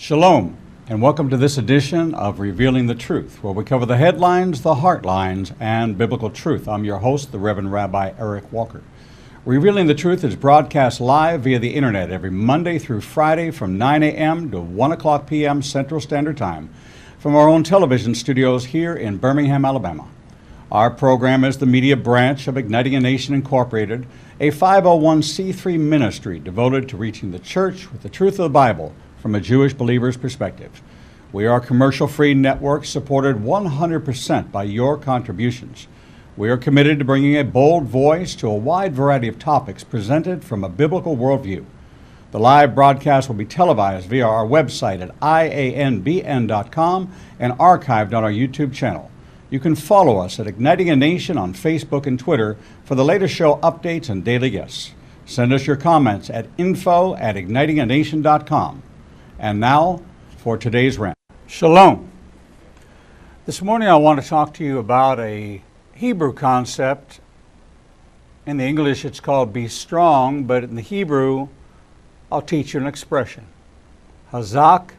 Shalom, and welcome to this edition of Revealing the Truth, where we cover the headlines, the heart lines, and biblical truth. I'm your host, the Reverend Rabbi Eric Walker. Revealing the Truth is broadcast live via the internet every Monday through Friday from 9 a.m. to 1 o'clock p.m. Central Standard Time from our own television studios here in Birmingham, Alabama. Our program is the media branch of Igniting a Nation Incorporated, a 501c3 ministry devoted to reaching the church with the truth of the Bible from a Jewish believer's perspective. We are a commercial-free network supported 100% by your contributions. We are committed to bringing a bold voice to a wide variety of topics presented from a biblical worldview. The live broadcast will be televised via our website at ianbn.com and archived on our YouTube channel. You can follow us at Igniting a Nation on Facebook and Twitter for the latest show updates and daily guests. Send us your comments at info@ignitinganation.com. And now for today's rant. Shalom. This morning I want to talk to you about a Hebrew concept. In the English it's called be strong, but in the Hebrew I'll teach you an expression. Hazak,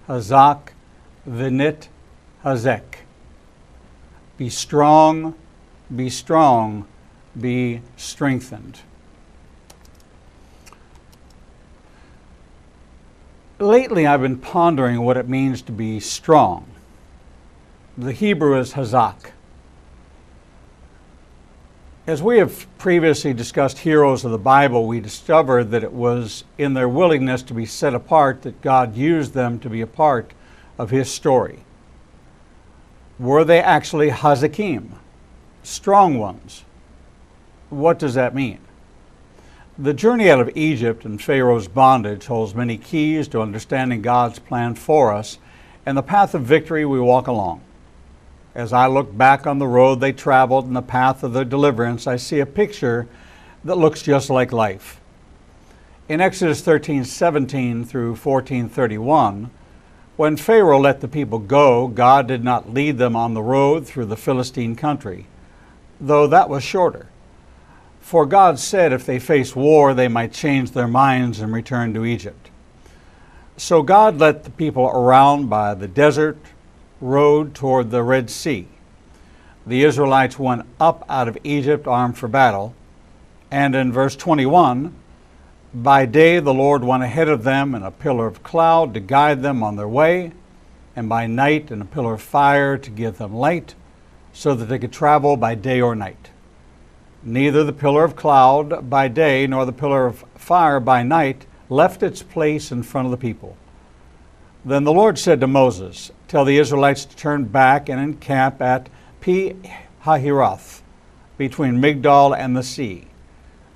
hazak, v'nit, hazek. Be strong, be strong, be strengthened. Lately, I've been pondering what it means to be strong. The Hebrew is hazak. As we have previously discussed heroes of the Bible, we discovered that it was in their willingness to be set apart that God used them to be a part of His story. Were they actually hazakim, strong ones? What does that mean? The journey out of Egypt and Pharaoh's bondage holds many keys to understanding God's plan for us and the path of victory we walk along. As I look back on the road they traveled and the path of their deliverance, I see a picture that looks just like life. In Exodus 13:17 through 14:31, when Pharaoh let the people go, God did not lead them on the road through the Philistine country, though that was shorter. For God said if they faced war, they might change their minds and return to Egypt. So God led the people around by the desert road toward the Red Sea. The Israelites went up out of Egypt armed for battle. And in verse 21, by day the Lord went ahead of them in a pillar of cloud to guide them on their way, and by night in a pillar of fire to give them light, so that they could travel by day or night. Neither the pillar of cloud by day nor the pillar of fire by night left its place in front of the people. Then the Lord said to Moses, tell the Israelites to turn back and encamp at Pi-hahiroth, between Migdol and the sea.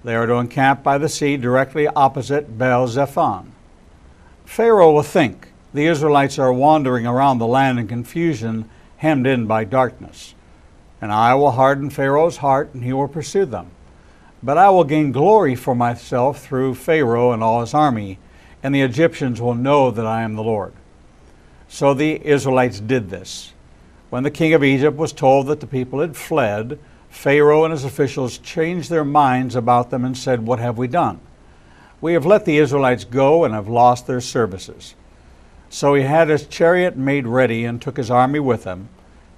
They are to encamp by the sea directly opposite Baal-zephon. Pharaoh will think the Israelites are wandering around the land in confusion, hemmed in by darkness. And I will harden Pharaoh's heart, and he will pursue them. But I will gain glory for myself through Pharaoh and all his army, and the Egyptians will know that I am the Lord. So the Israelites did this. When the king of Egypt was told that the people had fled, Pharaoh and his officials changed their minds about them and said, what have we done? We have let the Israelites go and have lost their services. So he had his chariot made ready and took his army with him.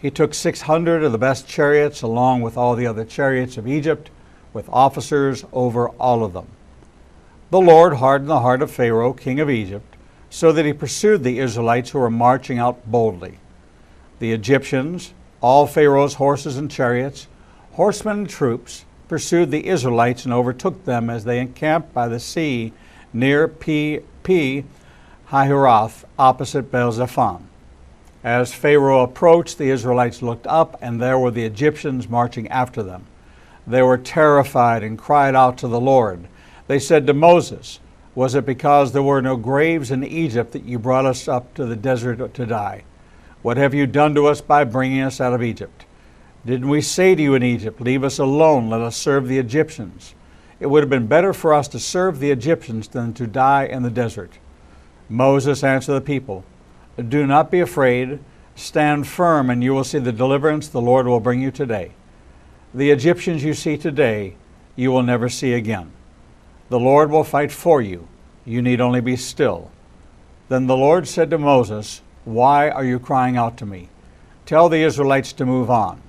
He took 600 of the best chariots along with all the other chariots of Egypt, with officers over all of them. The Lord hardened the heart of Pharaoh, king of Egypt, so that he pursued the Israelites who were marching out boldly. The Egyptians, all Pharaoh's horses and chariots, horsemen and troops, pursued the Israelites and overtook them as they encamped by the sea near Pi-hahiroth, opposite Baal-zephon. As Pharaoh approached, the Israelites looked up, and there were the Egyptians marching after them. They were terrified and cried out to the Lord. They said to Moses, was it because there were no graves in Egypt that you brought us up to the desert to die? What have you done to us by bringing us out of Egypt? Didn't we say to you in Egypt, leave us alone, let us serve the Egyptians? It would have been better for us to serve the Egyptians than to die in the desert. Moses answered the people, do not be afraid, stand firm, and you will see the deliverance the Lord will bring you today. The Egyptians you see today, you will never see again. The Lord will fight for you. You need only be still. Then the Lord said to Moses, "Why are you crying out to me? Tell the Israelites to move on.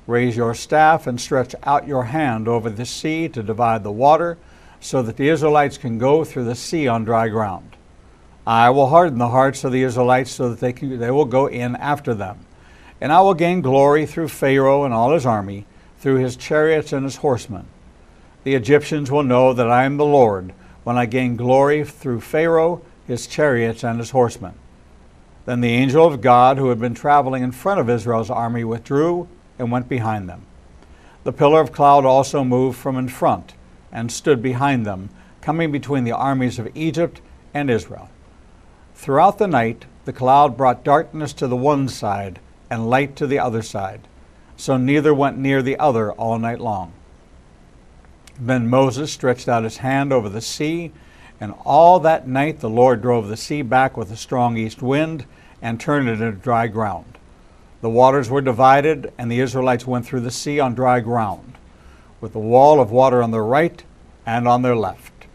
Raise your staff and stretch out your hand over the sea to divide the water, so that the Israelites can go through the sea on dry ground. I will harden the hearts of the Israelites so that they will go in after them. And I will gain glory through Pharaoh and all his army, through his chariots and his horsemen. The Egyptians will know that I am the Lord when I gain glory through Pharaoh, his chariots, and his horsemen." Then the angel of God, who had been traveling in front of Israel's army, withdrew and went behind them. The pillar of cloud also moved from in front and stood behind them, coming between the armies of Egypt and Israel. Throughout the night, the cloud brought darkness to the one side and light to the other side, so neither went near the other all night long. Then Moses stretched out his hand over the sea, and all that night the Lord drove the sea back with a strong east wind and turned it into dry ground. The waters were divided, and the Israelites went through the sea on dry ground, with a wall of water on their right and on their left.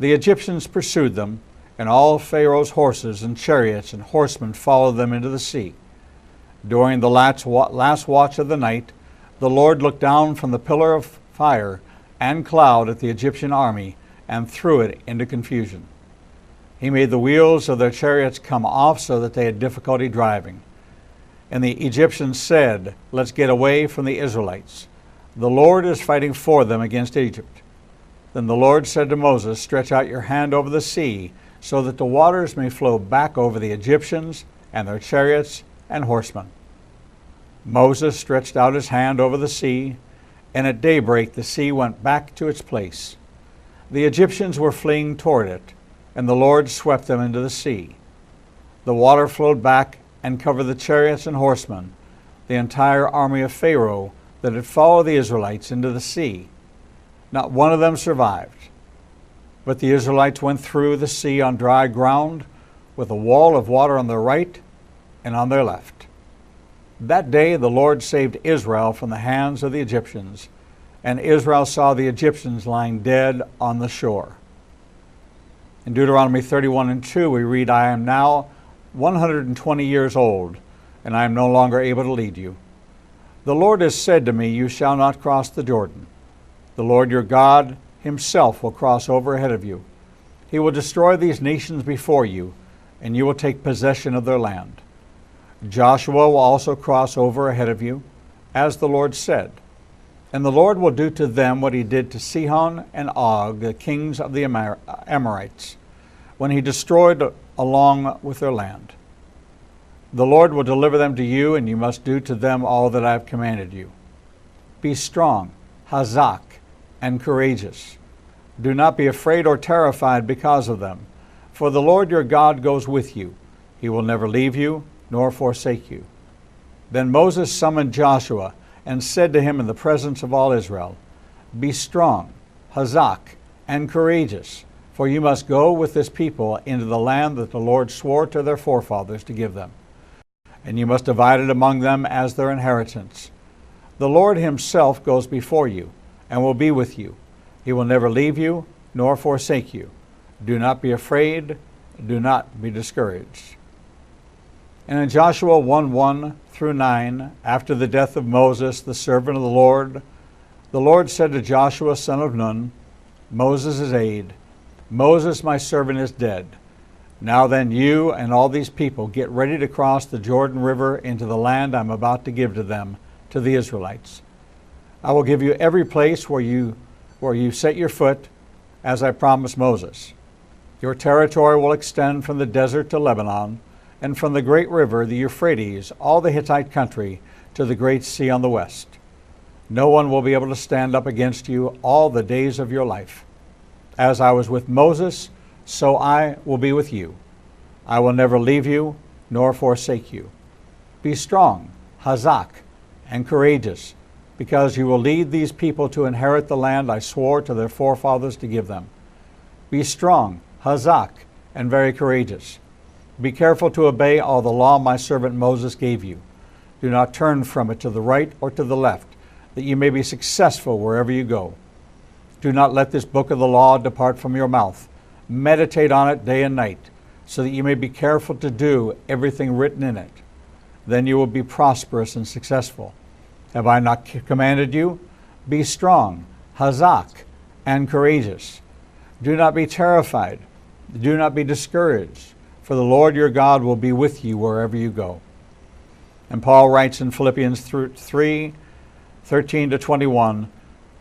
The Egyptians pursued them, and all Pharaoh's horses and chariots and horsemen followed them into the sea. During the last watch of the night, the Lord looked down from the pillar of fire and cloud at the Egyptian army and threw it into confusion. He made the wheels of their chariots come off so that they had difficulty driving. And the Egyptians said, "Let's get away from the Israelites. The Lord is fighting for them against Egypt." Then the Lord said to Moses, "Stretch out your hand over the sea, so that the waters may flow back over the Egyptians and their chariots and horsemen." Moses stretched out his hand over the sea, and at daybreak the sea went back to its place. The Egyptians were fleeing toward it, and the Lord swept them into the sea. The water flowed back and covered the chariots and horsemen, the entire army of Pharaoh that had followed the Israelites into the sea. Not one of them survived. But the Israelites went through the sea on dry ground, with a wall of water on their right and on their left. That day the Lord saved Israel from the hands of the Egyptians, and Israel saw the Egyptians lying dead on the shore. In Deuteronomy 31:2 we read, "I am now 120 years old, and I am no longer able to lead you. The Lord has said to me, you shall not cross the Jordan. The Lord your God himself will cross over ahead of you. He will destroy these nations before you, and you will take possession of their land. Joshua will also cross over ahead of you, as the Lord said. And the Lord will do to them what he did to Sihon and Og, the kings of the Amorites, when he destroyed along with their land. The Lord will deliver them to you, and you must do to them all that I have commanded you. Be strong, hazak, and courageous. Do not be afraid or terrified because of them, for the Lord your God goes with you. He will never leave you nor forsake you." Then Moses summoned Joshua and said to him in the presence of all Israel, "Be strong, hazak, and courageous, for you must go with this people into the land that the Lord swore to their forefathers to give them. And you must divide it among them as their inheritance. The Lord himself goes before you and will be with you. He will never leave you nor forsake you. Do not be afraid. Do not be discouraged." And in Joshua 1:1 through 9, after the death of Moses, the servant of the Lord said to Joshua, son of Nun, Moses' aide, "Moses, my servant, is dead. Now then, you and all these people get ready to cross the Jordan River into the land I'm about to give to them, to the Israelites. I will give you every place where you set your foot, as I promised Moses. Your territory will extend from the desert to Lebanon, and from the great river, the Euphrates, all the Hittite country, to the great sea on the west. No one will be able to stand up against you all the days of your life. As I was with Moses, so I will be with you. I will never leave you nor forsake you. Be strong, hazak, and courageous, because you will lead these people to inherit the land I swore to their forefathers to give them. Be strong, hazak, and very courageous. Be careful to obey all the law my servant Moses gave you. Do not turn from it to the right or to the left, that you may be successful wherever you go. Do not let this book of the law depart from your mouth. Meditate on it day and night, so that you may be careful to do everything written in it. Then you will be prosperous and successful. Have I not commanded you? Be strong, hazak, and courageous. Do not be terrified. Do not be discouraged, for the Lord your God will be with you wherever you go. And Paul writes in Philippians 3:13-21,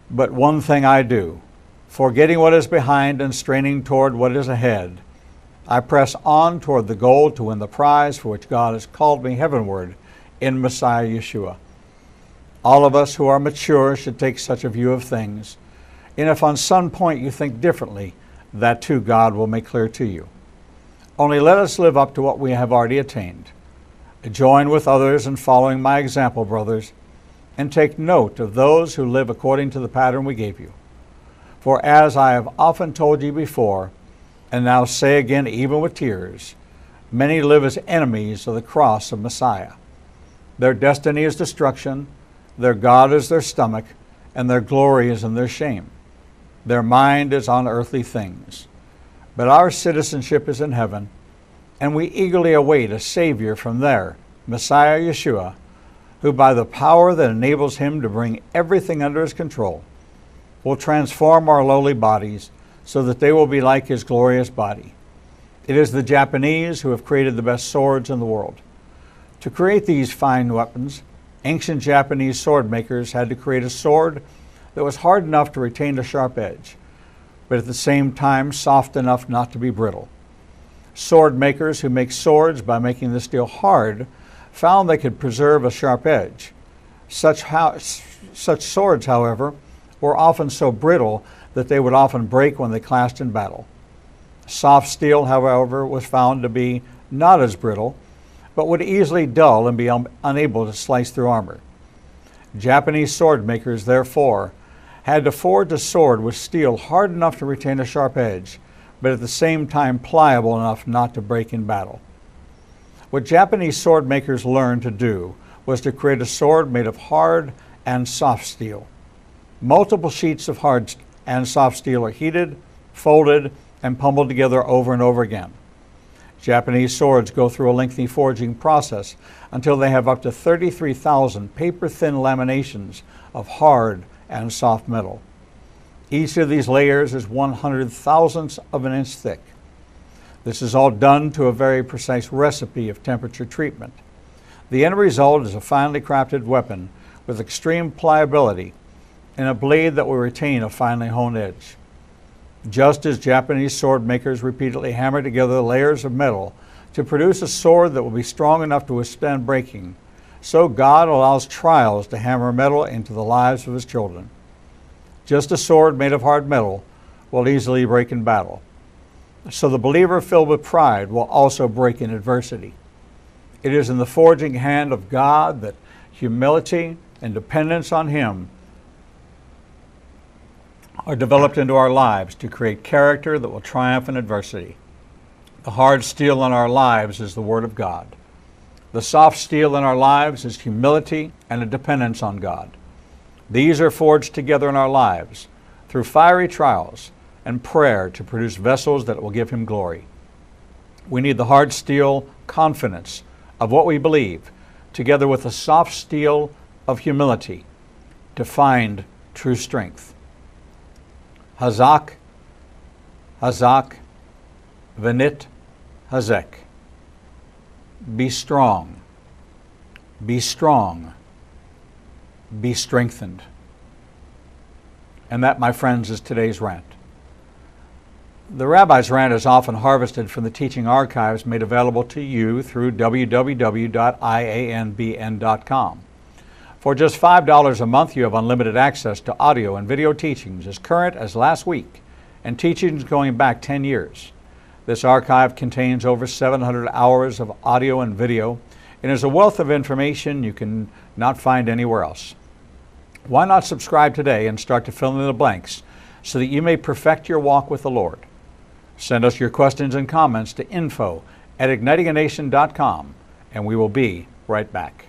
but one thing I do, forgetting what is behind and straining toward what is ahead, I press on toward the goal to win the prize for which God has called me heavenward in Messiah Yeshua. All of us who are mature should take such a view of things, and if on some point you think differently, that too God will make clear to you. Only let us live up to what we have already attained. Join with others in following my example, brothers, and take note of those who live according to the pattern we gave you. For as I have often told you before, and now say again even with tears, many live as enemies of the cross of Messiah. Their destiny is destruction, their God is their stomach, and their glory is in their shame. Their mind is on earthly things. But our citizenship is in heaven, and we eagerly await a Savior from there, Messiah Yeshua, who by the power that enables him to bring everything under his control, will transform our lowly bodies so that they will be like his glorious body. It is the Japanese who have created the best swords in the world. To create these fine weapons, ancient Japanese sword makers had to create a sword that was hard enough to retain a sharp edge, but at the same time soft enough not to be brittle. Sword makers who make swords by making the steel hard found they could preserve a sharp edge. Such swords, however, were often so brittle that they would often break when they clashed in battle. Soft steel, however, was found to be not as brittle, but would easily dull and be unable to slice through armor. Japanese sword makers, therefore, had to forge a sword with steel hard enough to retain a sharp edge, but at the same time pliable enough not to break in battle. What Japanese sword makers learned to do was to create a sword made of hard and soft steel. Multiple sheets of hard and soft steel are heated, folded, and pummeled together over and over again. Japanese swords go through a lengthy forging process until they have up to 33,000 paper-thin laminations of hard and soft metal. Each of these layers is 100,000ths of an inch thick. This is all done to a very precise recipe of temperature treatment. The end result is a finely crafted weapon with extreme pliability and a blade that will retain a finely honed edge. Just as Japanese sword makers repeatedly hammer together layers of metal to produce a sword that will be strong enough to withstand breaking, so God allows trials to hammer metal into the lives of his children. Just a sword made of hard metal will easily break in battle. So the believer filled with pride will also break in adversity. It is in the forging hand of God that humility and dependence on him are developed into our lives to create character that will triumph in adversity. The hard steel in our lives is the Word of God. The soft steel in our lives is humility and a dependence on God. These are forged together in our lives through fiery trials and prayer to produce vessels that will give him glory. We need the hard steel confidence of what we believe, together with the soft steel of humility, to find true strength. Hazak, hazak, venit, hazek. Be strong, be strong, be strengthened. And that, my friends, is today's rant. The Rabbi's Rant is often harvested from the teaching archives made available to you through www.ianbn.com. For just $5 a month, you have unlimited access to audio and video teachings as current as last week and teachings going back 10 years. This archive contains over 700 hours of audio and video and is a wealth of information you can not find anywhere else. Why not subscribe today and start to fill in the blanks so that you may perfect your walk with the Lord? Send us your questions and comments to info@ignitinganation.com, and we will be right back.